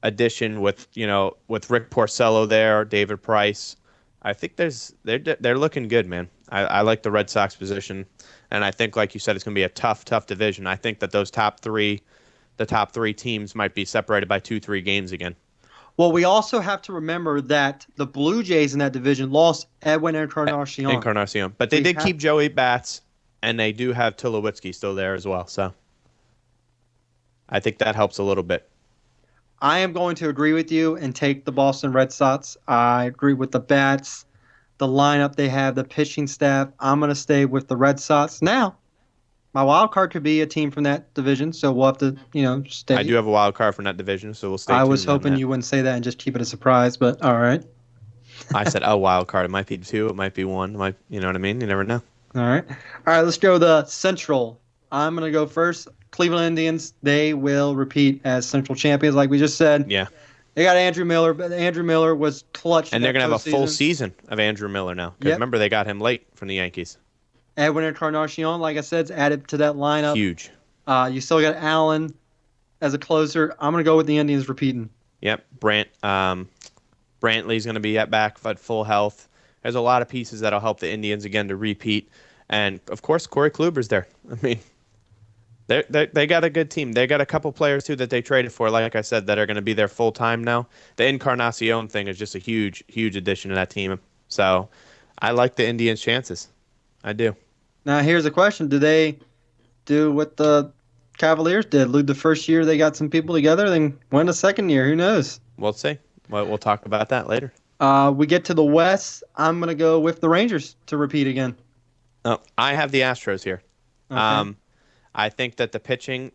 addition with Rick Porcello there, David Price, I think they're looking good, man. I like the Red Sox position, and I think, like you said, it's going to be a tough division. I think that the top three teams might be separated by 2-3 games again. Well, we also have to remember that the Blue Jays in that division lost Edwin Encarnacion. But they did keep Joey Bats, and they do have Tulowitzki still there as well. So I think that helps a little bit. I am going to agree with you and take the Boston Red Sox. I agree with the bats, the lineup they have, the pitching staff. I'm going to stay with the Red Sox. Now, my wild card could be a team from that division, so we'll have to, stay. I do have a wild card from that division, so we'll stay I tuned was on hoping that. you wouldn't say that and just keep it a surprise, but all right. I said a wild card. It might be 2. It might be 1. You know what I mean? You never know. All right. All right, let's go the Central. I'm going to go first. Cleveland Indians, they will repeat as Central champions, like we just said. Yeah. They got Andrew Miller, but Andrew Miller was clutch. And they're going to have a full season of Andrew Miller now. Because remember, they got him late from the Yankees. Edwin Encarnacion, like I said, is added to that lineup. Huge. You still got Allen as a closer. I'm going to go with the Indians repeating. Yep. Brantley's going to be back at full health. There's a lot of pieces that'll help the Indians again to repeat. And, of course, Corey Kluber's there. I mean, they got a good team. They got a couple players, too, that they traded for, like I said, that are going to be there full-time now. The Encarnacion thing is just a huge, huge addition to that team. So I like the Indians' chances. I do. Now, here's a question. Do they do what the Cavaliers did? Lose the first year, they got some people together, then win the second year. Who knows? We'll see. We'll talk about that later. We get to the West. I'm going to go with the Rangers to repeat again. Oh, I have the Astros here. Okay. I think that the pitching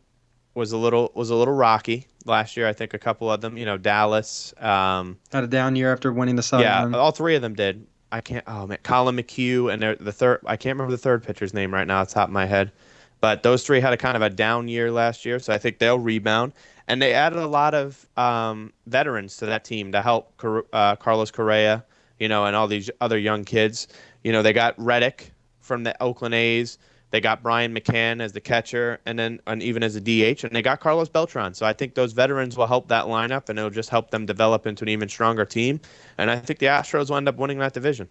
was a little rocky last year. I think a couple of them, Dallas. Had a down year after winning the Cy Yeah, Young. all three of them did. Colin McHugh and the third. I can't remember the third pitcher's name right now off the top of my head, but those three had a kind of a down year last year, so I think they'll rebound. And they added a lot of veterans to that team to help Carlos Correa, and all these other young kids. They got Reddick from the Oakland A's. They got Brian McCann as the catcher, and even as a DH, and they got Carlos Beltran. So I think those veterans will help that lineup, and it'll just help them develop into an even stronger team. And I think the Astros will end up winning that division.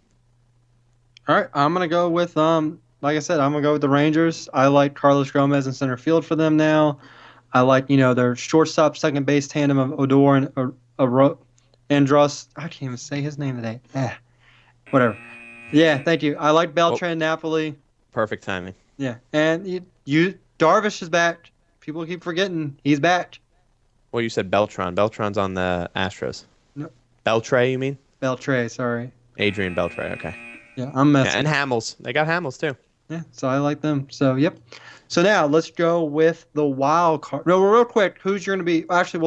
All right, I'm going to go with, like I said, I'm going to go with the Rangers. I like Carlos Gomez in center field for them now. I like, their shortstop, second base tandem of Odor and Andros. I can't even say his name today. Whatever. Yeah, thank you. I like Beltran, Napoli. Perfect timing. Yeah, and Darvish is back. People keep forgetting he's back. Well, you said Beltran. Beltran's on the Astros. No. Beltre, you mean? Beltre, sorry. Adrian Beltre, okay. Yeah, I'm messing. Yeah, and Hamels. They got Hamels, too. Yeah, so I like them. So, yep. So now let's go with the wild card. No, real quick, who's you're going to be? Actually,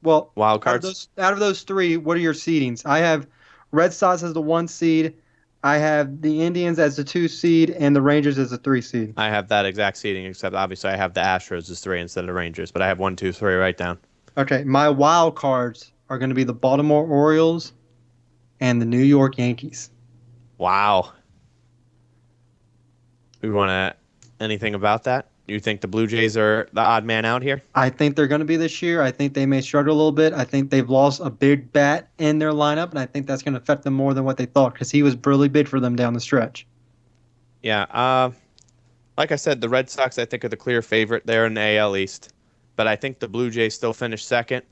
Wild cards? Out of those three, what are your seedings? I have Red Sox as the 1 seed. I have the Indians as the 2 seed and the Rangers as the 3 seed. I have that exact seeding, except obviously I have the Astros as 3 instead of the Rangers, but I have 1, 2, 3 right down. Okay, my wild cards are going to be the Baltimore Orioles and the New York Yankees. Wow. We want to anything about that? Do you think the Blue Jays are the odd man out here? I think they're going to be this year. I think they may struggle a little bit. I think they've lost a big bat in their lineup, and I think that's going to affect them more than what they thought because he was really big for them down the stretch. Yeah. Like I said, the Red Sox, I think, are the clear favorite there in the AL East. But I think the Blue Jays still finish second.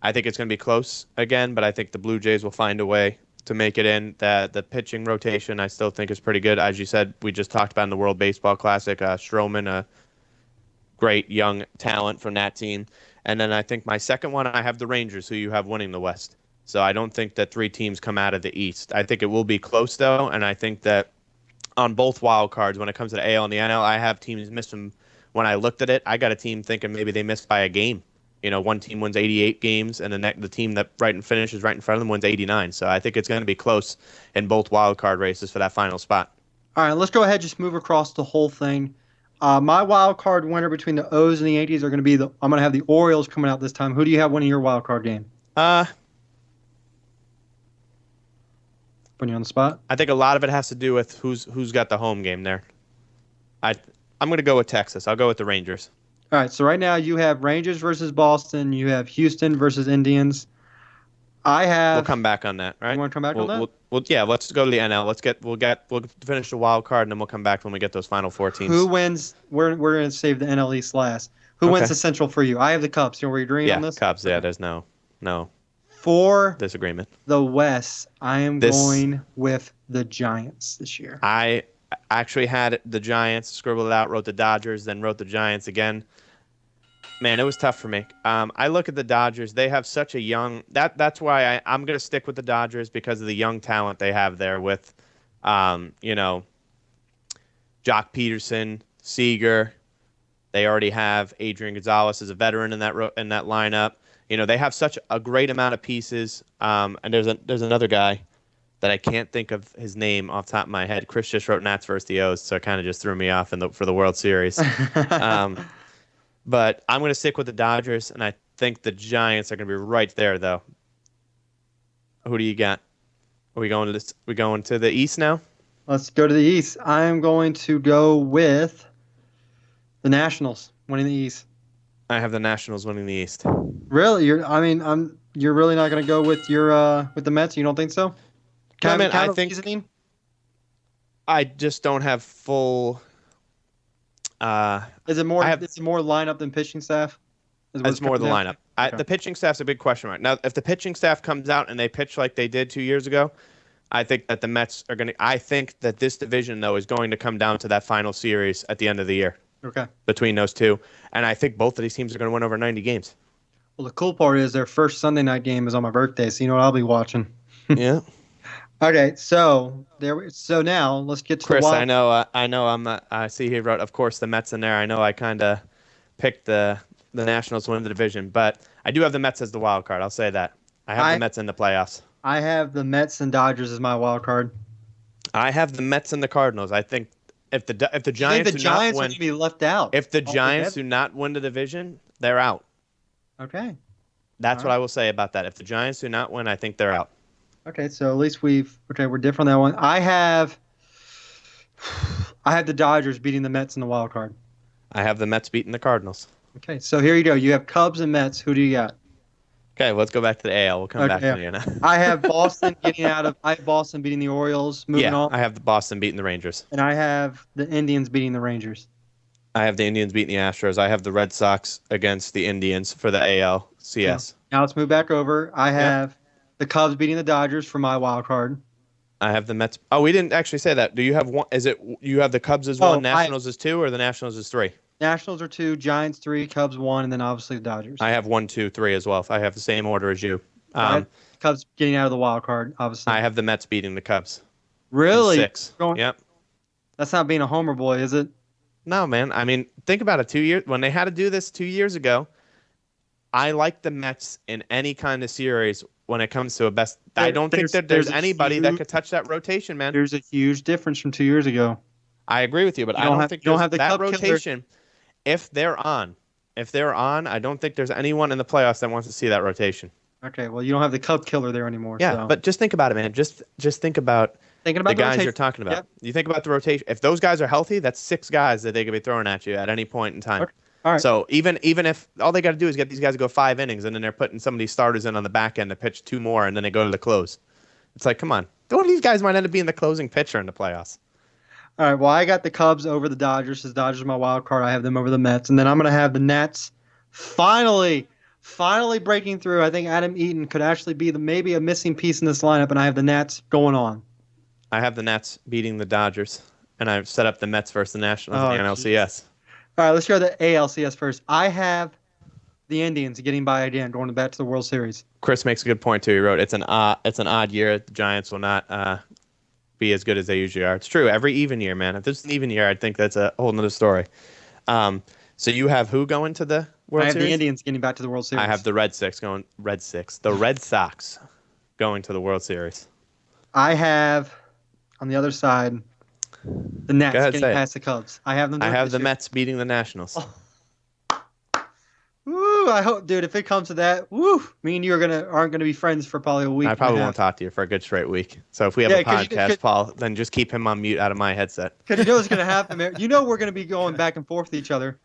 I think it's going to be close again, but I think the Blue Jays will find a way to make it in. The pitching rotation I still think is pretty good. As you said, we just talked about in the World Baseball Classic, Stroman, a great young talent from that team. And then I think my second one, I have the Rangers, who you have winning the West. So I don't think that 3 teams come out of the East. I think it will be close, though, and I think that on both wild cards, when it comes to the AL and the NL, I have teams missing. When I looked at it, I got a team thinking maybe they missed by a game. One team wins 88 games, and the team that finishes right in front of them wins 89. So I think it's going to be close in both wild card races for that final spot. All right, let's go ahead and just move across the whole thing. My wild card winner between the O's and the Yankees are going to be I'm going to have the Orioles coming out this time. Who do you have winning your wild card game? Putting you on the spot. I think a lot of it has to do with who's got the home game there. I'm going to go with Texas. I'll go with the Rangers. All right, so right now you have Rangers versus Boston. You have Houston versus Indians. We'll come back on that, right? You want to come back on that? Yeah, let's go to the NL. We'll finish the wild card, and then we'll come back when we get those final 4 teams. Who wins? We're going to save the NL East last. Who wins the Central for you? I have the Cubs. You know where you're agreeing on this? Cubs. Yeah, there's no For disagreement. The West, I am going with the Giants this year. I actually had the Giants, scribbled it out, wrote the Dodgers, then wrote the Giants again. Man, it was tough for me. I look at the Dodgers. They have such a young – that's why I'm going to stick with the Dodgers because of the young talent they have there with, Jock Peterson, Seager. They already have Adrian Gonzalez as a veteran in that lineup. They have such a great amount of pieces. And there's another guy that I can't think of his name off the top of my head. Chris just wrote Nats versus the O's, so it kind of just threw me off for the World Series. But I'm going to stick with the Dodgers, and I think the Giants are going to be right there, though. Who do you got? Are we going to the East now? Let's go to the East. I am going to go with the Nationals winning the East. I have the Nationals winning the East. Really? You're really not going to go with with the Mets? You don't think so? I think I just don't have full. Is it more lineup than pitching staff? It's more the lineup. Okay. The pitching staff's a big question mark. Now, if the pitching staff comes out and they pitch like they did 2 years ago, I think that the Mets are going to. I think that this division though is going to come down to that final series at the end of the year. Okay. Between those two, and I think both of these teams are going to win over 90 games. Well, the cool part is their first Sunday night game is on my birthday, so you know what I'll be watching. Yeah. Okay, so now let's get to Chris. the I know. I see he wrote, of course, the Mets in there. I know I kind of picked the Nationals to win the division, but I do have the Mets as the wild card. I'll say that. I have the Mets in the playoffs. I have the Mets and Dodgers as my wild card. I have the Mets and the Cardinals. I think if the Giants are going to be left out. If the Giants do not win the division, they're out. Okay. That's what I will say about that. If the Giants do not win, I think they're out. Okay, so at least we're different on that one. I have the Dodgers beating the Mets in the wild card. I have the Mets beating the Cardinals. Okay, so here you go. You have Cubs and Mets. Who do you got? Okay, let's go back to the AL. We'll come back to you now. I have Boston Boston beating the Orioles. Moving on. I have the Boston beating the Rangers. And I have the Indians beating the Rangers. I have the Indians beating the Astros. I have the Red Sox against the Indians for the ALCS. Yeah. Now let's move back over. I have the Cubs beating the Dodgers for my wild card. I have the Mets. Oh, we didn't actually say that. Do you have one? Is it you have the Cubs as 1, Nationals as 2, or the Nationals as 3? Nationals are 2, Giants 3, Cubs 1, and then obviously the Dodgers. I have 1, 2, 3 as well. I have the same order as you. Cubs getting out of the wild card, obviously. I have the Mets beating the Cubs. Really? 6. Yep. That's not being a homer boy, is it? No, man. I mean, think about it. 2 years when they had to do this 2 years ago. I like the Mets in any kind of series when it comes to a best. I don't think that there's anybody that could touch that rotation, man. There's a huge difference from 2 years ago. I agree with you, but I don't think there's that rotation. If they're on, I don't think there's anyone in the playoffs that wants to see that rotation. Okay, well, you don't have the Cub killer there anymore. Yeah, so. But just think about it, man. Just think about the guys you're talking about. Yep. You think about the rotation. If those guys are healthy, that's 6 guys that they could be throwing at you at any point in time. Okay. All right. So even if all they got to do is get these guys to go 5 innings, and then they're putting some of these starters in on the back end to pitch 2 more, and then they go to the close. It's like, come on. One of these guys might end up being the closing pitcher in the playoffs. All right, well, I got the Cubs over the Dodgers. The Dodgers are my wild card. I have them over the Mets. And then I'm going to have the Nats finally finally breaking through. I think Adam Eaton could actually be maybe a missing piece in this lineup, and I have the Nats going on. I have the Nats beating the Dodgers, and I've set up the Mets versus the Nationals in the NLCS. All right, let's go to the ALCS first. I have the Indians getting by again, going back to the World Series. Chris makes a good point too. He wrote, "It's an odd year. The Giants will not be as good as they usually are." It's true. Every even year, man. If this is an even year, I think that's a whole nother story. So you have who going to the World I have Series? the Indians getting back to the World Series. I have the Red Sox going to the World Series. I have on the other side the Nats getting past the Cubs. I have them. I have the Mets beating the Nationals. Woo! I hope, dude, if it comes to that, woo! Me and you aren't gonna be friends for probably a week. I probably won't talk to you for a good straight week. So if we have a podcast, Paul, then just keep him on mute out of my headset. Because you know what's gonna happen, man. You know we're gonna be going back and forth with each other.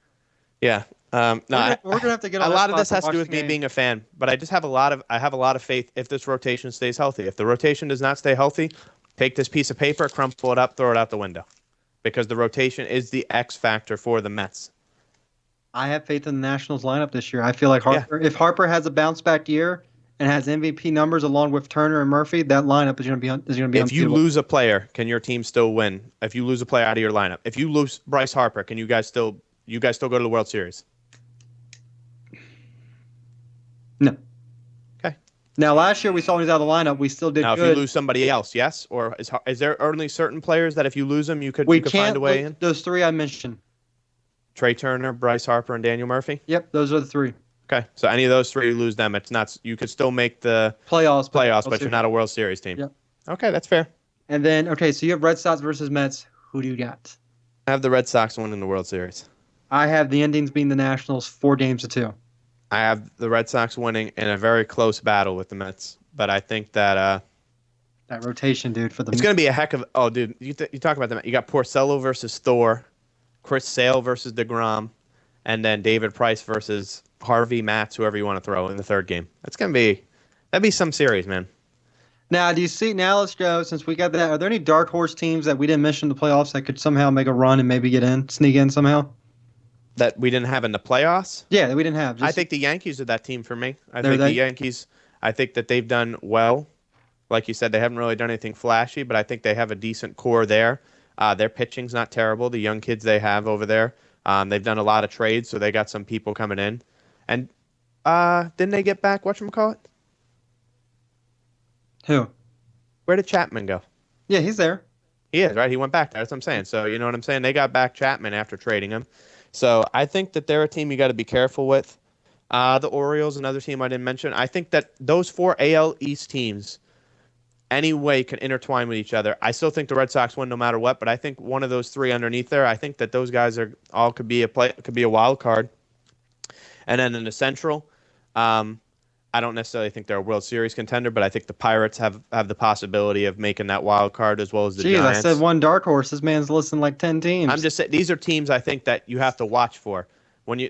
Yeah. We're gonna have to get on a lot of this has to do with me being a fan, but I just have a lot of faith if this rotation stays healthy. If the rotation does not stay healthy, take this piece of paper, crumple it up, throw it out the window, because the rotation is the X factor for the Mets. I have faith in the Nationals lineup this year. I feel like if Harper has a bounce back year and has MVP numbers along with Turner and Murphy, that lineup is going to be. If you lose a player, can your team still win? If you lose a player out of your lineup, if you lose Bryce Harper, can you guys still go to the World Series? No. Okay. Now last year we saw when he was out of the lineup, we still did good. Now if you lose somebody else, yes, or is there only certain players that if you lose them, you could find a way in? Those three I mentioned. Trey Turner, Bryce Harper, and Daniel Murphy? Yep, those are the three. Okay, so any of those three, you lose them. It's not. You could still make the playoffs, but you're not a World Series team. Yep. Okay, that's fair. And then, so you have Red Sox versus Mets. Who do you got? I have the Red Sox winning the World Series. I have the Indians beating the Nationals 4-2. I have the Red Sox winning in a very close battle with the Mets, but I think that that rotation, dude, for the it's going to be a heck of. Oh, dude, you talk about that. You got Porcello versus Thor. Chris Sale versus DeGrom, and then David Price versus Harvey, Matz, whoever you want to throw in the third game. That'd be some series, man. Now, do you see? Now let's go. Since we got that, are there any dark horse teams that we didn't mention in the playoffs that could somehow make a run and maybe sneak in somehow? That we didn't have in the playoffs? Yeah, that we didn't have. I think the Yankees are that team for me. The Yankees. I think that they've done well. Like you said, they haven't really done anything flashy, but I think they have a decent core there. Their pitching's not terrible. The young kids they have over there, they've done a lot of trades, so they got some people coming in. And didn't they get back whatchamacallit? Who? Where did Chapman go? Yeah, he's there. He is, right? He went back there. That's what I'm saying. So you know what I'm saying? They got back Chapman after trading him. So I think that they're a team you got to be careful with. The Orioles, another team I didn't mention. I think that those four AL East teams anyway can intertwine with each other. I still think the Red Sox win no matter what, but I think one of those three underneath there, I think that those guys could be a wild card. And then in the Central, I don't necessarily think they're a World Series contender, but I think the Pirates have the possibility of making that wild card as well as the Giants. I said one dark horse. This man's listing like 10 teams. I'm just saying these are teams I think that you have to watch for.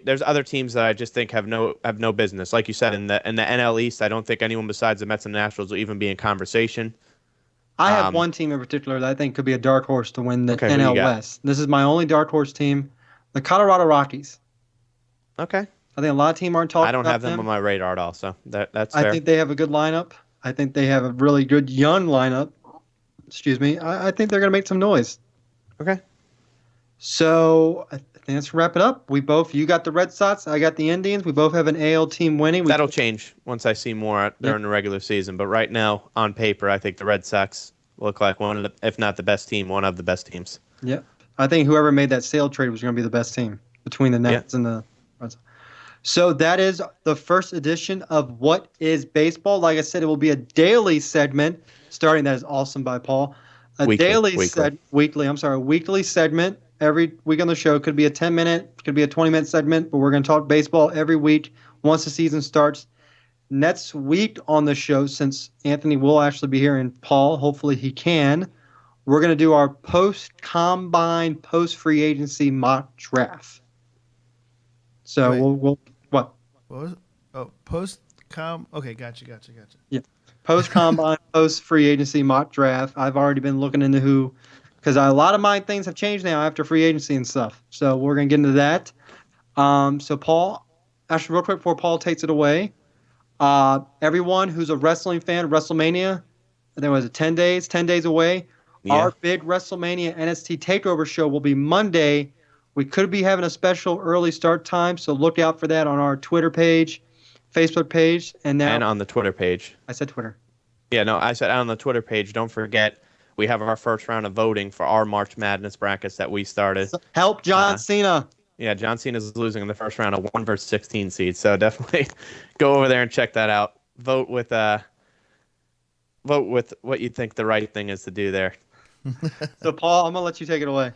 There's other teams that I just think have no business. Like you said, in the NL East, I don't think anyone besides the Mets and Nationals will even be in conversation. I have one team in particular that I think could be a dark horse to win the NL West. This is my only dark horse team, the Colorado Rockies. Okay. I think a lot of teams aren't talking about them. I don't have them on my radar at all, so that's fair. I think they have a good lineup. I think they have a really good young lineup. Excuse me. I think they're going to make some noise. Okay. So I think let's wrap it up. You got the Red Sox. I got the Indians. We both have an AL team winning. That'll change once I see more during the regular season. But right now, on paper, I think the Red Sox look like one of the, if not the best team, one of the best teams. Yeah. I think whoever made that sale trade was going to be the best team between the Nets and the Red Sox. So that is the first edition of What is Baseball. Like I said, it will be a daily segment starting. That is awesome by Paul. Weekly segment every week on the show. Could be a 10-minute, could be a 20-minute segment, but we're going to talk baseball every week once the season starts. Next week on the show, since Anthony will actually be here and Paul, hopefully he can, we're going to do our post-combine, post-free agency mock draft. So we'll what? What was it? Oh, post-com. Okay, gotcha. Yeah, post-combine, post-free agency mock draft. I've already been looking into who, because a lot of my things have changed now after free agency and stuff. So we're gonna get into that. So Paul, actually, real quick before Paul takes it away, everyone who's a wrestling fan, WrestleMania, I think it was 10 days away. Yeah. Our big WrestleMania NXT Takeover show will be Monday. We could be having a special early start time, so look out for that on our Twitter page, Facebook page, and on the Twitter page. I said Twitter. Yeah, no, I said on the Twitter page. Don't forget, we have our first round of voting for our March Madness brackets that we started. Help John Cena. Yeah, John Cena's losing in the first round of 1 versus 16 seeds, so definitely go over there and check that out. Vote with what you think the right thing is to do there. So, Paul, I'm going to let you take it away.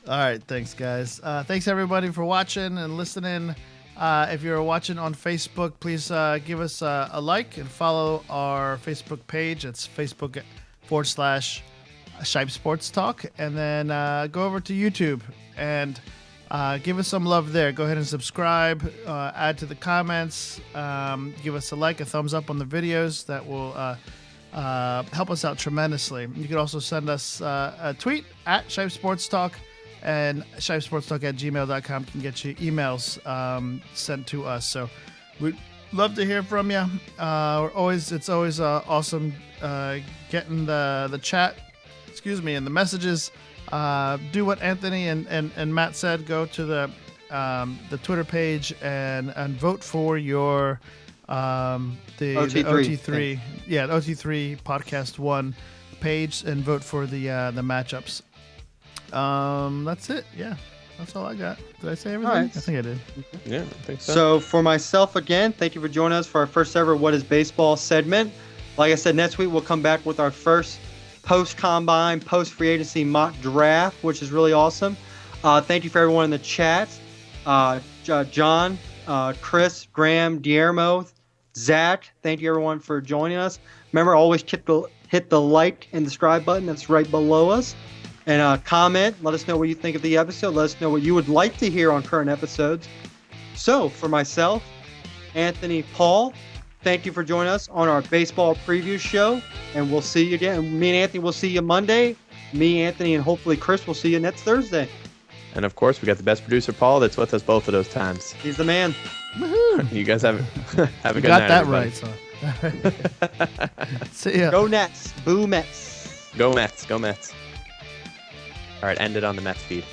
All right, thanks, guys. Thanks, everybody, for watching and listening. If you're watching on Facebook, please give us a like and follow our Facebook page. It's Facebook.com/Shipe Sports Talk. And then go over to YouTube and give us some love there. Go ahead and subscribe, add to the comments, give us a like, a thumbs up on the videos. That will help us out tremendously. You can also send us a tweet at Shipe Sports Talk, and shipesportstalk@gmail.com can get you emails sent to us. So we'd love to hear from you. It's always awesome getting the chat, and the messages. Do what Anthony and Matt said. Go to the Twitter page and vote for your the OT3. Yeah, the OT3 Podcast 1 page, and vote for the matchups. That's it. Yeah, that's all I got. Did I say everything? All right. I think I did. Yeah, I think so. So for myself, again, thank you for joining us for our first ever What is Baseball segment. Like I said, next week we'll come back with our first post-combine, post-free agency mock draft, which is really awesome. Thank you for everyone in the chat. John, Chris, Graham, Guillermo, Zach, thank you everyone for joining us. Remember, always hit the like and subscribe button that's right below us. And comment, let us know what you think of the episode. Let us know what you would like to hear on current episodes. So, for myself, Anthony, Paul, thank you for joining us on our baseball preview show. And we'll see you again. Me and Anthony will see you Monday. Me, Anthony, and hopefully Chris will see you next Thursday. And of course, we got the best producer, Paul, that's with us both of those times. He's the man. Woohoo! You guys have a good Got night. that everybody. right. So. See ya. Go Nets. Boo Mets. Go Mets. Go Mets. All right, end it on the Mets feed.